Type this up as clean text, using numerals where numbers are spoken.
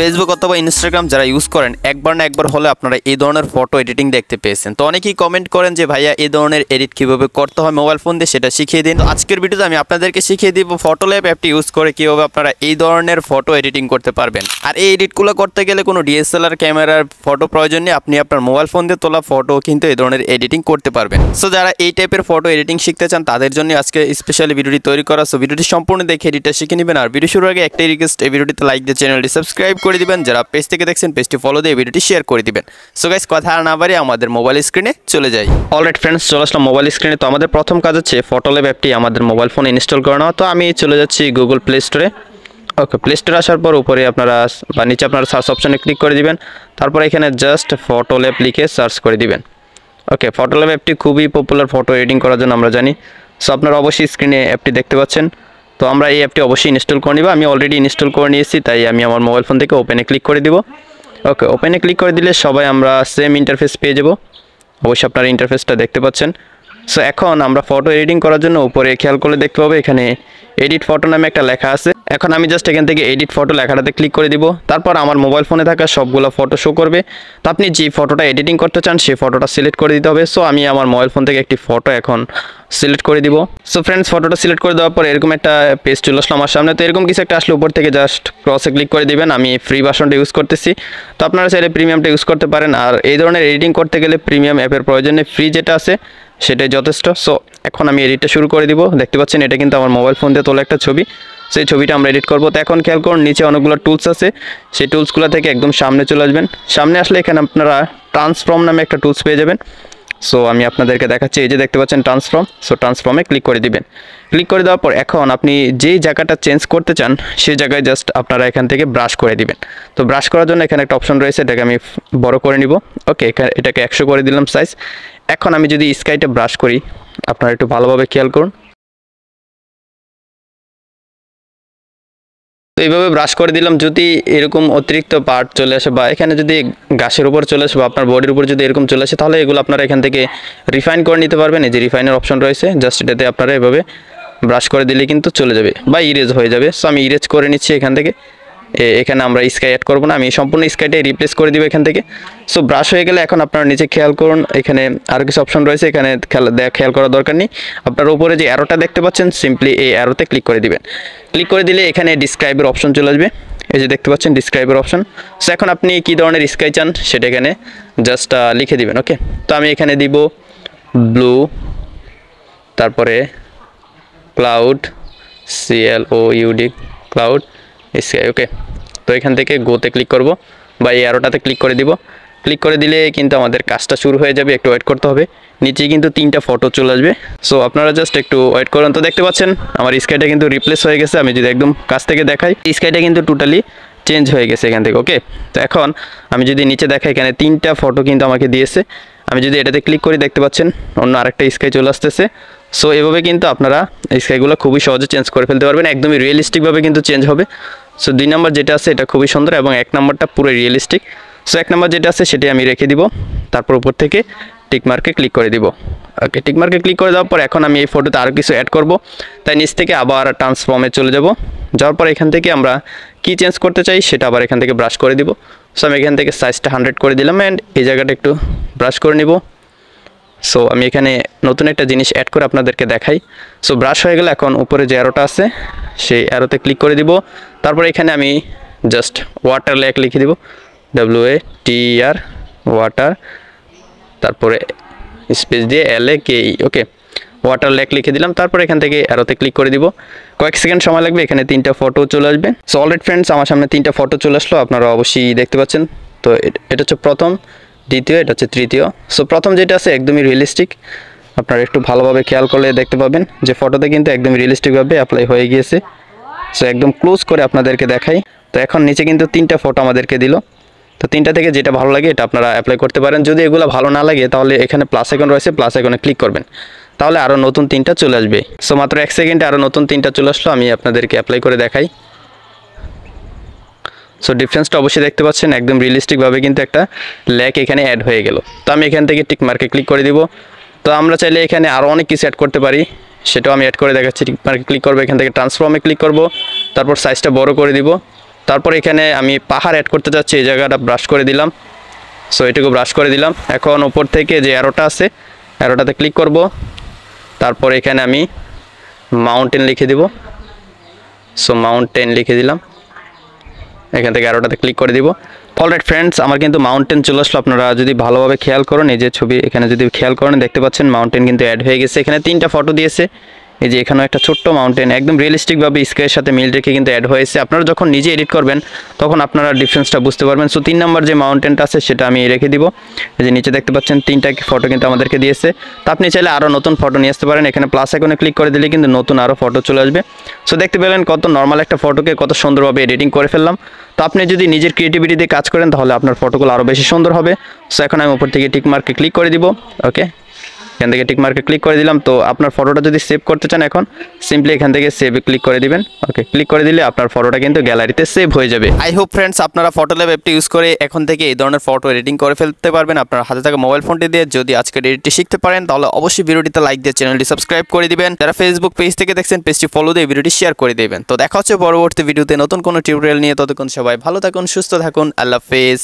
Facebook অথবা Instagram যারা use করেন একবার না একবার হলে আপনারা এই ধরনের ফটো এডিটিং দেখতে পেয়েছেন। তো অনেকেই কমেন্ট করেন যে ভাইয়া এই ধরনের এডিট কিভাবে করতে হয় মোবাইল ফোন দিয়ে সেটা শিখিয়ে দিন। তো আজকের ভিডিওতে আমি আপনাদেরকে শিখিয়ে দিব ফটোল্যাব অ্যাপটি ইউজ করে কিভাবে আপনারা এই ধরনের ফটো এডিটিং করতে পারবেন। আর এই এডিটগুলো করতে গেলে কোনো ডিএসএলআর ক্যামেরার ফটো প্রয়োজন নেই, আপনি আপনার মোবাইল ফোন দিয়ে তোলা ফটো কিন্তু এই ধরনের এডিটিং করতে পারবেন। সো যারা এই টাইপের ফটো এডিটিং শিখতে চান তাদের জন্য আজকে স্পেশালি ভিডিওটি তৈরি করা। সো ভিডিওটি সম্পূর্ণ দেখে এডিটটা শিখে নেবেন। আর ভিডিও শুরুর আগে একটাই রিকোয়েস্ট, এই ভিডিওটিতে লাইক দিয়ে চ্যানেলটি সাবস্ক্রাইব করে দিবেন। যারা পেজ থেকে দেখছেন পেজটি ফলো দিয়ে ভিডিওটি শেয়ার করে দিবেন। সো গাইস কথা আর না বাড়িয়ে আমাদের মোবাইল স্ক্রিনে চলে যাই। অলরাইট ফ্রেন্ডস, চলে আসলাম মোবাইল স্ক্রিনে। তো আমাদের প্রথম কাজ হচ্ছে ফটোল্যাব অ্যাপটি আমাদের মোবাইল ফোনে ইনস্টল করে নেওয়া। তো আমি চলে যাচ্ছি গুগল প্লে স্টোরে। ওকে, প্লে স্টোরে আসার পর উপরে আপনারা বা নিচে আপনারা সার্চ অপশনে ক্লিক করে দিবেন। তারপর এখানে জাস্ট ফটোল্যাব লিখে সার্চ করে দিবেন। ওকে, ফটোল্যাব অ্যাপটি খুবই পপুলার ফটো এডিটিং করার জন্য আমরা জানি। সো আপনারা অবশ্যই স্ক্রিনে অ্যাপটি দেখতে পাচ্ছেন। তো আমরা এই অ্যাপটি অবশ্যই ইনস্টল করে নিব। আমি অলরেডি ইনস্টল করে নিয়েছি, তাই আমি আমার মোবাইল ফোন থেকে ওপেনে ক্লিক করে দিব। ওকে, ওপেনে ক্লিক করে দিলে সবাই আমরা সেম ইন্টারফেস পেয়ে যাব। অবশ্যই আপনারা ইন্টারফেসটা দেখতে পাচ্ছেন। সো এখন আমরা ফটো এডিটিং করার জন্য উপরে খেয়াল করলে দেখতে পাবো এখানে এডিট ফটো নামে একটা লেখা আছে। এখন আমি জাস্ট এখান থেকে এডিট ফটো লেখাটাতে ক্লিক করে দিব। তারপর আমার মোবাইল ফোনে থাকা সবগুলো ফটো শো করবে। তো আপনি যে ফটোটা এডিটিং করতে চান সেই ফটোটা সিলেক্ট করে দিতে হবে। সো আমি আমার মোবাইল ফোন থেকে একটি ফটো এখন সিলেক্ট করে দিব। সো ফ্রেন্ডস, ফটোটা সিলেক্ট করে দেওয়ার পর এরকম একটা পেজ চলে আসলো আমার সামনে। তো এরকম কিছু একটা আসলে উপর থেকে জাস্ট ক্রসে ক্লিক করে দিবেন। আমি ফ্রি ভার্সনটা ইউজ করতেছি, তো আপনারা চাইলে প্রিমিয়ামটা ইউজ করতে পারেন। আর এই ধরনের এডিটিং করতে গেলে প্রিমিয়াম অ্যাপের প্রয়োজন নেই, ফ্রি যেটা আছে সেটাই যথেষ্ট। সো এখন আমি এডিটটা শুরু করে দিব। দেখতে পাচ্ছেন এটা কিন্তু আমার মোবাইল ফোন দিয়ে তোলা একটা ছবি। সেই ছবিটা আমরা এডিট করবো। তো এখন খেয়াল করুন নিচে অনেকগুলো টুলস আছে, সেই টুলসগুলো থেকে একদম সামনে চলে আসবেন। সামনে আসলে এখানে আপনারা ট্রান্সফর্ম নামে একটা টুলস পেয়ে যাবেন। সো আমি আপনাদেরকে দেখাচ্ছি, এই যে দেখতে পাচ্ছেন ট্রান্সফর্ম। সো ট্রান্সফর্মে ক্লিক করে দিবেন। ক্লিক করে দেওয়ার পর এখন আপনি যেই জায়গাটা চেঞ্জ করতে চান সেই জায়গায় জাস্ট আপনারা এখান থেকে ব্রাশ করে দিবেন। তো ব্রাশ করার জন্য এখানে একটা অপশন রয়েছে, এটাকে আমি বড় করে নিব। ওকে, এটাকে 100 করে দিলাম সাইজ। এখন আমি যদি স্কাইটা ব্রাশ করি, আপনারা একটু ভালোভাবে খেয়াল করুন। তো এইভাবে ব্রাশ করে দিলাম। যদি এরকম অতিরিক্ত পার্ট চলে আসে বা এখানে যদি গাছের উপর চলে আসে বা আপনার বডির উপর যদি এরকম চলে আসে, তাহলে এগুলো আপনারা এখান থেকে রিফাইন করে নিতে পারবেন। এই যে রিফাইনের অপশন রয়েছে, জাস্ট এটাতে আপনারা এভাবে ব্রাশ করে দিলে কিন্তু চলে যাবে বা ইরেজ হয়ে যাবে। সো আমি ইরেজ করে নিচ্ছি এখান থেকে। এখানে আমরা স্কাই অ্যাড করবো না, আমি সম্পূর্ণ স্কাইটাই রিপ্লেস করে দিব এখান থেকে। সো ব্রাশ হয়ে গেলে এখন আপনারা নিচে খেয়াল করুন, এখানে আরও কিছু অপশন রয়েছে, এখানে খেয়াল করার দরকার নেই। আপনার উপরে যে অ্যারোটা দেখতে পাচ্ছেন সিম্পলি এই অ্যারোতে ক্লিক করে দিবেন। ক্লিক করে দিলে এখানে ডিসক্রাইবের অপশন চলে আসবে। এই যে দেখতে পাচ্ছেন ডিসক্রাইবের অপশন। সো এখন আপনি কী ধরনের স্কাই চান সেটা এখানে জাস্ট লিখে দিবেন। ওকে, তো আমি এখানে দিব ব্লু, তারপরে ক্লাউড, CLOUD ক্লাউড স্কাই। ওকে, তো এখান থেকে গোতে ক্লিক করব বা এই অ্যারোটাতে ক্লিক করে দিব। ক্লিক করে দিলে কিন্তু আমাদের কাজটা শুরু হয়ে যাবে। একটু ওয়েট করতে হবে, নিচে কিন্তু 3টা ফটো চলে আসবে। সো আপনারা জাস্ট একটু ওয়েট করুন। তো দেখতে পাচ্ছেন আমার স্কাইটা কিন্তু রিপ্লেস হয়ে গেছে। আমি যদি একদম কাছ থেকে দেখাই, স্কাইটা কিন্তু টোটালি চেঞ্জ হয়ে গেছে এখান থেকে। ওকে, তো এখন আমি যদি নিচে দেখাই, এখানে 3টা ফটো কিন্তু আমাকে দিয়েছে। আমি যদি এটাতে ক্লিক করি দেখতে পাচ্ছেন অন্য আরেকটা স্কাই চলে আসতেছে। সো এভাবে কিন্তু আপনারা স্কাইগুলো খুবই সহজে চেঞ্জ করে ফেলতে পারবেন, একদমই রিয়েলিস্টিকভাবে কিন্তু চেঞ্জ হবে। সো 2 নম্বর যেটা আছে এটা খুবই সুন্দর এবং 1 নম্বরটা পুরো রিয়েলিস্টিক। সো 1 নম্বর যেটা আছে সেটাই আমি রেখে দিব। তারপর উপর থেকে টিকমার্কে ক্লিক করে দিব। ওকে, টিকমার্কে ক্লিক করে দেওয়ার পর এখন আমি এই ফটোতে আরও কিছু অ্যাড করব, তাই নিচ থেকে আবার ট্রান্সফর্মে চলে যাব। যাওয়ার পর এখান থেকে আমরা কি চেঞ্জ করতে চাই সেটা আবার এখান থেকে ব্রাশ করে দিব। সো আমি এখান থেকে সাইজটা 100 করে দিলাম অ্যান্ড এই জায়গাটা একটু ব্রাশ করে নিব। সো আমি এখানে নতুন একটা জিনিস অ্যাড করে আপনাদেরকে দেখাই। সো ব্রাশ হয়ে গেলে এখন উপরে যে অ্যারোটা আছে সেই অ্যারোতে ক্লিক করে দিব। তারপর এখানে আমি জাস্ট ওয়াটার লেক লিখে দিব, WATER ওয়াটার, তারপরে স্পেস দিয়ে LAKE। ওকে, ওয়াটার লেক লিখে দিলাম। তারপর এখান থেকে অ্যারোতে ক্লিক করে দিব। কয়েক সেকেন্ড সময় লাগবে, এখানে 3টা ফটো চলে আসবে। সো অলরেডি ফ্রেন্ডস, আমার সামনে 3টা ফটো চলে আসলো, আপনারা অবশ্যই দেখতে পাচ্ছেন। তো এটা হচ্ছে প্রথম, দ্বিতীয়, এটা হচ্ছে তৃতীয়। সো প্রথম যেটা আছে একদমই রিয়েলিস্টিক, আপনারা একটু ভালোভাবে খেয়াল করলে দেখতে পাবেন যে ফটোতে কিন্তু একদমই রিয়েলিস্টিকভাবে অ্যাপ্লাই হয়ে গিয়েছে। সো একদম ক্লোজ করে আপনাদেরকে দেখাই। তো এখন নিচে কিন্তু 3টা ফটো আমাদেরকে দিল। তো 3টা থেকে যেটা ভালো লাগে এটা আপনারা অ্যাপ্লাই করতে পারেন। যদি এগুলো ভালো না লাগে তাহলে এখানে প্লাস আইকন রয়েছে, প্লাস আইকনে ক্লিক করবেন, তাহলে আরও নতুন 3টা চলে আসবে। সো মাত্র 1 সেকেন্ডে আরও নতুন 3টা চলে আসলো। আমি আপনাদেরকে অ্যাপ্লাই করে দেখাই। সো ডিফারেন্সটা অবশ্যই দেখতে পাচ্ছেন, একদম রিয়েলিস্টিকভাবে কিন্তু একটা লেক এখানে অ্যাড হয়ে গেল। তো আমি এখান থেকে টিক মার্কে ক্লিক করে দিব। তো আমরা চাইলে এখানে আরও অনেক কিছু অ্যাড করতে পারি, সেটাও আমি অ্যাড করে দেখাচ্ছি। টিক মার্কে ক্লিক করবো, এখান থেকে ট্রান্সফর্মে ক্লিক করব, তারপর সাইজটা বড় করে দিব। তারপর এখানে আমি পাহাড় অ্যাড করতে যাচ্ছি, এই জায়গাটা ব্রাশ করে দিলাম। সো এটুকু ব্রাশ করে দিলাম। এখন উপর থেকে যে অ্যারোটা আছে অ্যারোটাতে ক্লিক করব, তারপর এখানে আমি মাউন্টেন লিখে দিব। সো মাউন্টেন লিখে দিলাম, এখান থেকে অ্যারোটাতে ক্লিক করে দিব। অলরাইট ফ্রেন্ডস, আমার কিন্তু মাউন্টেন চলে আসলো। আপনারা যদি ভালোভাবে খেয়াল করেন, এই যে ছবি এখানে যদি খেয়াল করেন দেখতে পাচ্ছেন মাউন্টেন কিন্তু অ্যাড হয়ে গেছে। এখানে 3টা ফটো দিয়েছে, এই যে এখানেও একটা ছোট্ট মাউন্টেন একদম রিয়েলিস্টিকভাবে স্কেলের সাথে মিল রেখে কিন্তু অ্যাড হয়েছে। আপনারা যখন নিজে এডিট করবেন তখন আপনারা ডিফারেন্সটা বুঝতে পারবেন। সো 3 নম্বর যে মাউন্টেনটা আছে সেটা আমি রেখে দিব। এই যে নিচে দেখতে পাচ্ছেন 3টা ফটো কিন্তু আমাদেরকে দিয়েছে। তো আপনি চাইলে আরও নতুন ফটো নিয়ে আসতে পারেন। এখানে প্লাস আইকনে ক্লিক করে দিলে কিন্তু নতুন আরও ফটো চলে আসবে। সো দেখতে পেলেন কত নর্মাল একটা ফটোকে কত সুন্দরভাবে এডিটিং করে ফেললাম। তো আপনি যদি নিজের ক্রিয়েটিভিটি দিয়ে কাজ করেন তাহলে আপনার ফটোগুলো আরও বেশি সুন্দর হবে। সো এখন আমি উপর থেকে টিক মার্কে ক্লিক করে দিব। ওকে, এখান থেকে টিক মার্কে ক্লিক করে দিলাম। তো আপনার ফটোটা যদি সেভ করতে চান এখন সিম্পলি এখান থেকে সেভে ক্লিক করে দিবেন। ওকে, ক্লিক করে দিলে আপনার ফটোটা কিন্তু গ্যালারিতে সেভ হয়ে যাবে। আই হোপ ফ্রেন্ডস আপনারা ফটোল্যাব অ্যাপটি ইউজ করে এখন থেকে এই ধরনের ফটো এডিটিং করে ফেলতে পারবেন আপনার হাতে থাকা মোবাইল ফোনটি দিয়ে। যদি আজকের এডিটটি শিখতে পারেন তাহলে অবশ্যই ভিডিওটিতে লাইক দিয়ে চ্যানেলটি সাবস্ক্রাইব করে দিবেন। যারা ফেসবুক পেজ থেকে দেখছেন পেজটি ফলো দিয়ে ভিডিওটি শেয়ার করে দেবেন। তো দেখা হচ্ছে পরবর্তী ভিডিওতে নতুন কোনো টিউটোরিয়াল নিয়ে। ততক্ষণ সবাই ভালো থাকুন, সুস্থ থাকুন, আল্লাহ হাফেজ।